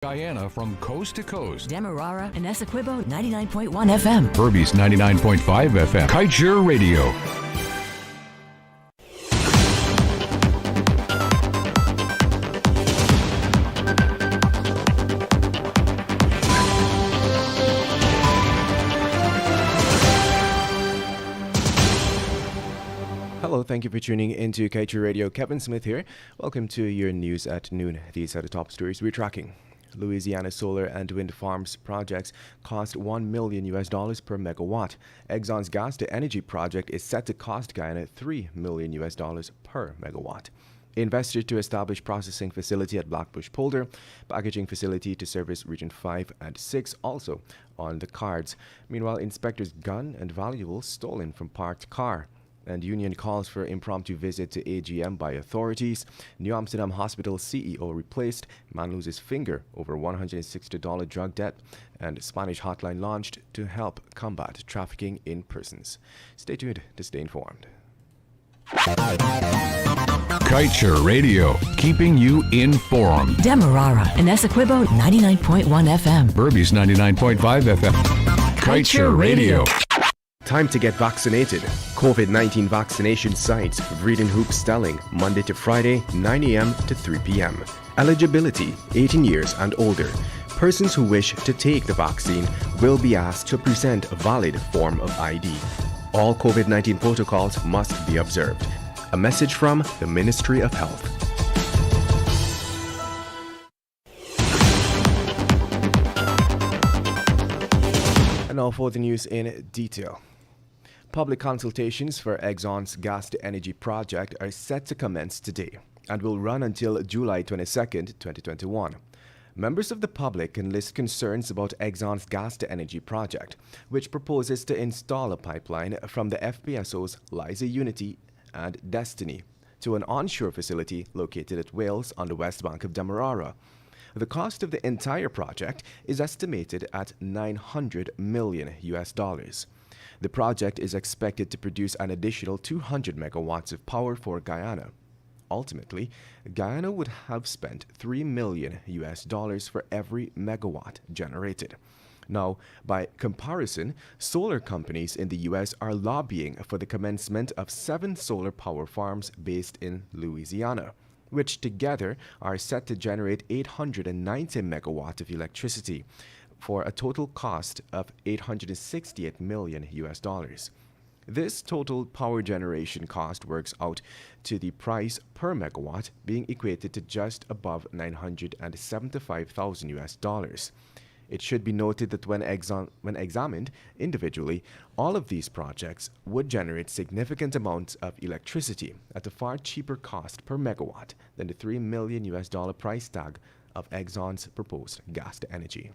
Guyana from coast to coast. Demerara and Essequibo 99.1 FM. Berbice 99.5 FM. Kaieteur Radio. Hello, thank you for tuning into Kaieteur Radio. Kevin Smith here. Welcome to your news at noon. These are the top stories we're tracking. Louisiana solar and wind farms projects cost $1 million per megawatt. Exxon's gas to energy project is set to cost Guyana $3 million per megawatt. Invested to establish processing facility at Blackbush Polder, packaging facility to service Region 5 and 6 also on the cards. Meanwhile, inspectors' gun and valuables stolen from parked car. And union calls for impromptu visit to AGM by authorities. New Amsterdam Hospital CEO replaced. Man loses finger over $160 drug debt. And Spanish hotline launched to help combat trafficking in persons. Stay tuned to stay informed. Kaieteur Radio, keeping you informed. Demerara and Essequibo 99.1 FM. Berbice 99.5 FM. Kaieteur Radio. Time to get vaccinated. COVID-19 vaccination sites, Vredenhoek Stelling, Monday to Friday, 9 a.m. to 3 p.m. Eligibility, 18 years and older. Persons who wish to take the vaccine will be asked to present a valid form of ID. All COVID-19 protocols must be observed. A message from the Ministry of Health. And now for the news in detail. Public consultations for Exxon's gas to energy project are set to commence today and will run until July 22, 2021. Members of the public can list concerns about Exxon's gas to energy project, which proposes to install a pipeline from the FPSO's Liza Unity and Destiny to an onshore facility located at Wales on the west bank of Demerara. The cost of the entire project is estimated at $900 million. The project is expected to produce an additional 200 megawatts of power for Guyana. Ultimately, Guyana would have spent $3 million for every megawatt generated. Now, by comparison, solar companies in the U.S. are lobbying for the commencement of 7 solar power farms based in Louisiana, which together are set to generate 890 megawatts of electricity, for a total cost of $868 million. This total power generation cost works out to the price per megawatt being equated to just above $975,000. It should be noted that when examined individually, all of these projects would generate significant amounts of electricity at a far cheaper cost per megawatt than the $3 million price tag of Exxon's proposed gas to energy.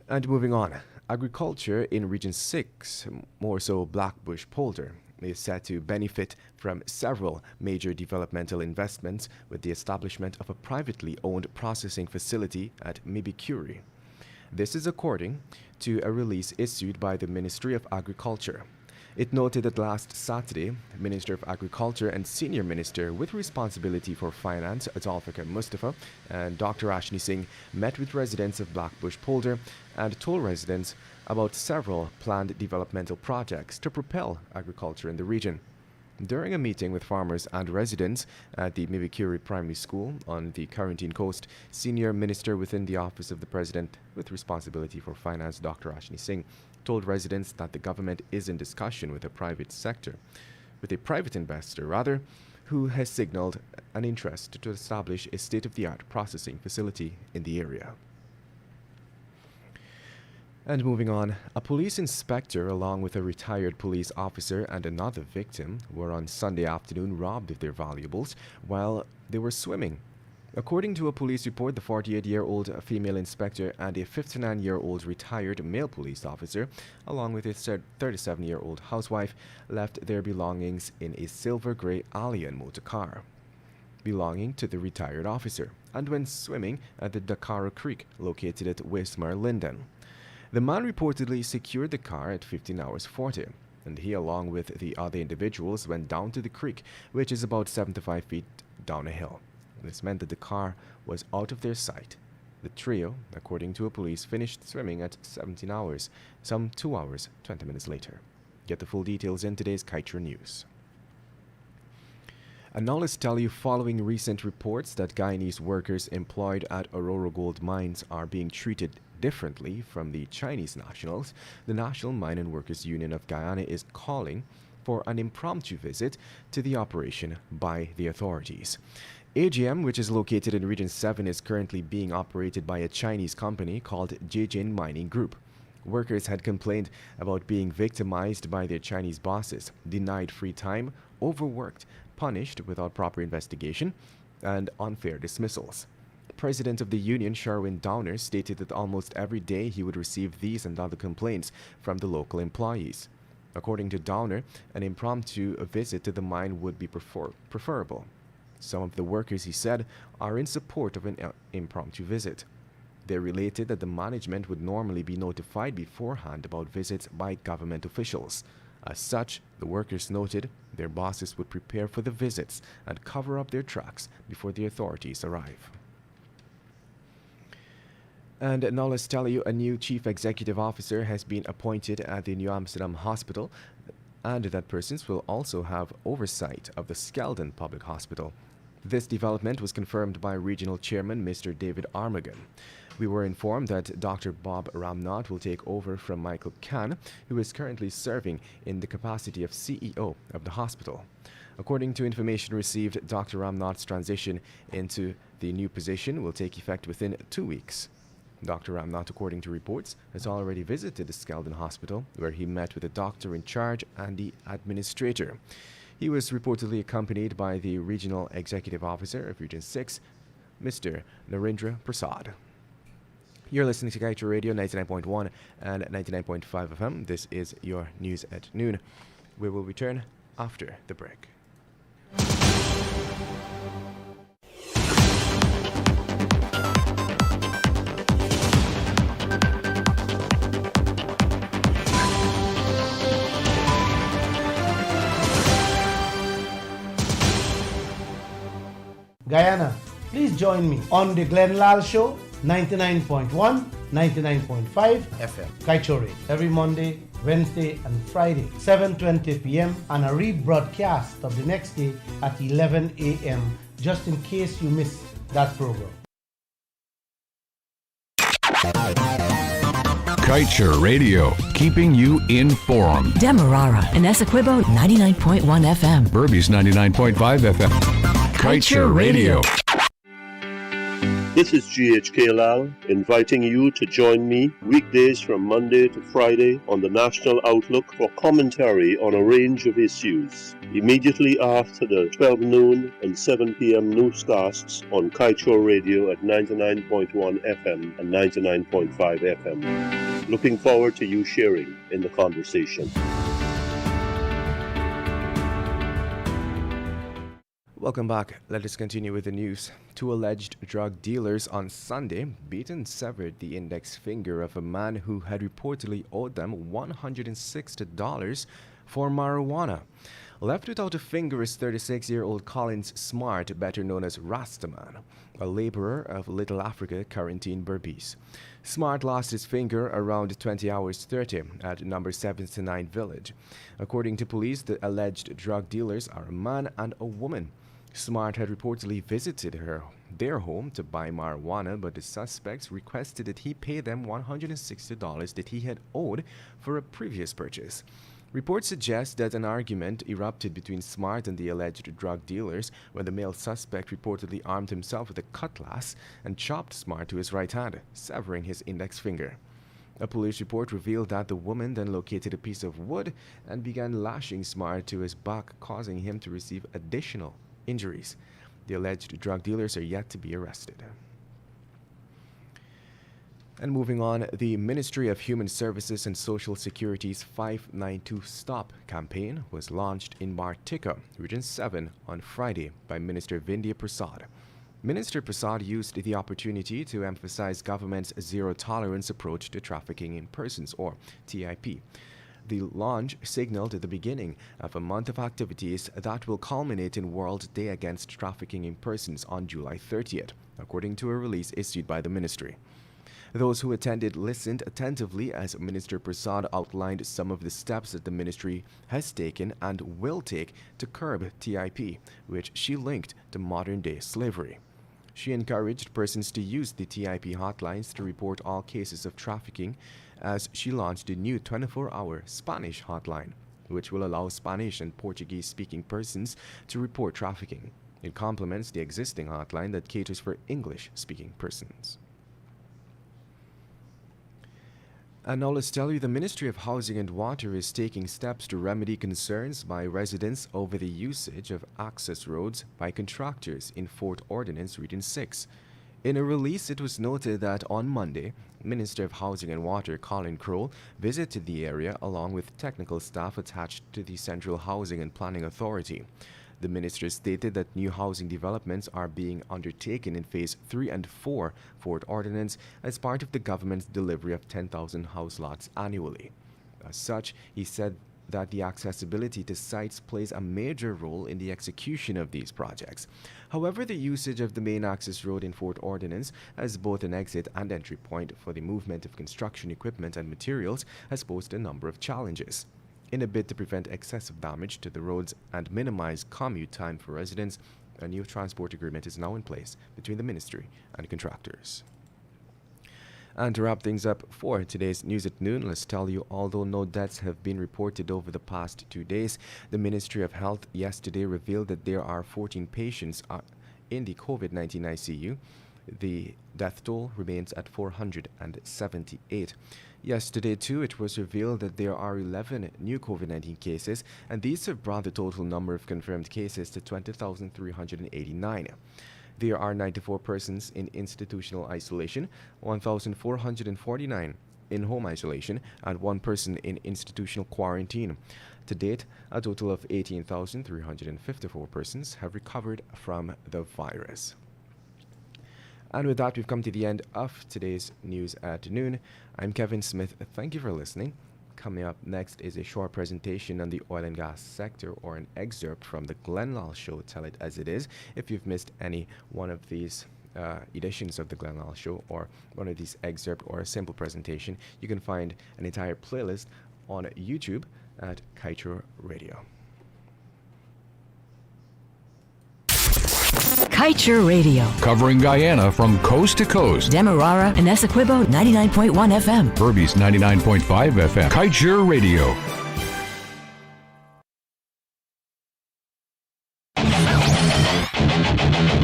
And moving on, agriculture in Region 6, more so Blackbush Polder, is set to benefit from several major developmental investments with the establishment of a privately owned processing facility at Mibikuri. This is according to a release issued by the Ministry of Agriculture. It noted that last Saturday, Minister of Agriculture and Senior Minister with responsibility for finance, Zulfikar Mustafa, and Dr. Ashni Singh met with residents of Blackbush Polder and told residents about several planned developmental projects to propel agriculture in the region. During a meeting with farmers and residents at the Mibikuri Primary School on the Quarantine Coast, Senior Minister within the Office of the President with responsibility for finance, Dr. Ashni Singh, told residents that the government is in discussion with a private investor, who has signaled an interest to establish a state-of-the-art processing facility in the area. And moving on, a police inspector along with a retired police officer and another victim were on Sunday afternoon robbed of their valuables while they were swimming. According to a police report, the 48-year-old female inspector and a 59-year-old retired male police officer, along with his 37-year-old housewife, left their belongings in a silver-gray Allian motor car belonging to the retired officer, and went swimming at the Dakara Creek located at Wismar, Linden. The man reportedly secured the car at 15 hours 40, and he, along with the other individuals, went down to the creek, which is about 75 feet down a hill. This meant that the car was out of their sight. The trio, according to police, finished swimming at 17 hours, some 2 hours, 20 minutes later. Get the full details in today's Kaieteur News. And now let's tell you, following recent reports that Guyanese workers employed at Aurora Gold mines are being treated differently from the Chinese nationals, the National Mine and Workers Union of Guyana is calling for an impromptu visit to the operation by the authorities. AGM, which is located in Region 7, is currently being operated by a Chinese company called Jijin Mining Group. Workers had complained about being victimized by their Chinese bosses, denied free time, overworked, punished without proper investigation, and unfair dismissals. President of the union, Sherwin Downer, stated that almost every day he would receive these and other complaints from the local employees. According to Downer, an impromptu visit to the mine would be preferable. Some of the workers, he said, are in support of an impromptu visit. They related that the management would normally be notified beforehand about visits by government officials. As such, the workers noted their bosses would prepare for the visits and cover up their tracks before the authorities arrive. And now let's tell you, a new chief executive officer has been appointed at the New Amsterdam Hospital, and that persons will also have oversight of the Skeldon Public Hospital. This development was confirmed by Regional Chairman Mr. David Armagan. We were informed that Dr. Bob Ramnath will take over from Michael Khan, who is currently serving in the capacity of CEO of the hospital. According to information received, Dr. Ramnath's transition into the new position will take effect within 2 weeks. Dr. Ramnath, according to reports, has already visited the Skeldon Hospital, where he met with the doctor in charge and the administrator. He was reportedly accompanied by the Regional Executive Officer of Region 6, Mr. Narendra Prasad. You're listening to Kaieteur Radio 99.1 and 99.5 FM. This is your news at noon. We will return after the break. Guyana, please join me on the Glenn Lal Show, 99.1, 99.5 FM, Kaieteur, every Monday, Wednesday and Friday, 7:20 p.m. and a rebroadcast of the next day at 11 a.m. just in case you missed that program. Kaieteur Radio, keeping you informed. Demerara and Essequibo 99.1 FM. Burbies 99.5 FM. Kaieteur Radio. This is GHK Lal inviting you to join me weekdays from Monday to Friday on the National Outlook for commentary on a range of issues. Immediately after the 12 noon and 7 p.m. newscasts on Kaieteur Radio at 99.1 FM and 99.5 FM. Looking forward to you sharing in the conversation. Welcome back. Let us continue with the news. Two alleged drug dealers on Sunday beat and severed the index finger of a man who had reportedly owed them $160 for marijuana. Left without a finger is 36-year-old Collins Smart, better known as Rastaman, a laborer of Little Africa, Quarantine Berbice. Smart lost his finger around 20 hours 30 at number 79 Village. According to police, the alleged drug dealers are a man and a woman. Smart had reportedly visited their home to buy marijuana, but the suspects requested that he pay them $160 that he had owed for a previous purchase. Reports suggest that an argument erupted between Smart and the alleged drug dealers when the male suspect reportedly armed himself with a cutlass and chopped Smart to his right hand, severing his index finger. A police report revealed that the woman then located a piece of wood and began lashing Smart to his back, causing him to receive additional injuries. The alleged drug dealers are yet to be arrested. And moving on, the Ministry of Human Services and Social Security's 592 Stop campaign was launched in Martika, Region 7, on Friday by Minister Vindhya Prasad. Minister Prasad used the opportunity to emphasize government's zero-tolerance approach to trafficking in persons, or TIP. the launch signaled the beginning of a month of activities that will culminate in World Day Against Trafficking in Persons on July 30th, according to a release issued by the ministry. Those who attended listened attentively as Minister Prasad outlined some of the steps that the ministry has taken and will take to curb TIP, which she linked to modern-day slavery. She encouraged persons to use the TIP hotlines to report all cases of trafficking, as she launched a new 24-hour Spanish hotline, which will allow Spanish and Portuguese-speaking persons to report trafficking. It complements the existing hotline that caters for English-speaking persons. And now let's tell you, the Ministry of Housing and Water is taking steps to remedy concerns by residents over the usage of access roads by contractors in Fort Ordnance Region 6. In a release, it was noted that on Monday, Minister of Housing and Water Colin Crowell visited the area along with technical staff attached to the Central Housing and Planning Authority. The minister stated that new housing developments are being undertaken in Phase 3 and 4 Fort Ordnance as part of the government's delivery of 10,000 house lots annually. As such, he said that the accessibility to sites plays a major role in the execution of these projects. However, the usage of the main access road in Fort Ordnance as both an exit and entry point for the movement of construction equipment and materials has posed a number of challenges. In a bid to prevent excessive damage to the roads and minimize commute time for residents, a new transport agreement is now in place between the ministry and contractors. And to wrap things up for today's News at Noon, let's tell you, although no deaths have been reported over the past 2 days, the Ministry of Health yesterday revealed that there are 14 patients in the COVID-19 ICU. The death toll remains at 478. Yesterday, too, it was revealed that there are 11 new COVID-19 cases, and these have brought the total number of confirmed cases to 20,389. There are 94 persons in institutional isolation, 1,449 in home isolation, and 1 person in institutional quarantine. To date, a total of 18,354 persons have recovered from the virus. And with that, we've come to the end of today's News at Noon. I'm Kevin Smith. Thank you for listening. Coming up next is a short presentation on the oil and gas sector, or an excerpt from the Glenn Lal Show, Tell It As It Is. If you've missed any one of these editions of the Glenn Lal Show, or one of these excerpts, or a simple presentation, you can find an entire playlist on YouTube at Kaieteur Radio. Kaieteur Radio. Covering Guyana from coast to coast. Demerara and Essequibo 99.1 FM. Berbice 99.5 FM. Kaieteur Radio.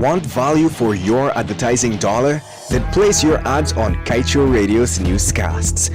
Want value for your advertising dollar? Then place your ads on Kaieteur Radio's newscasts.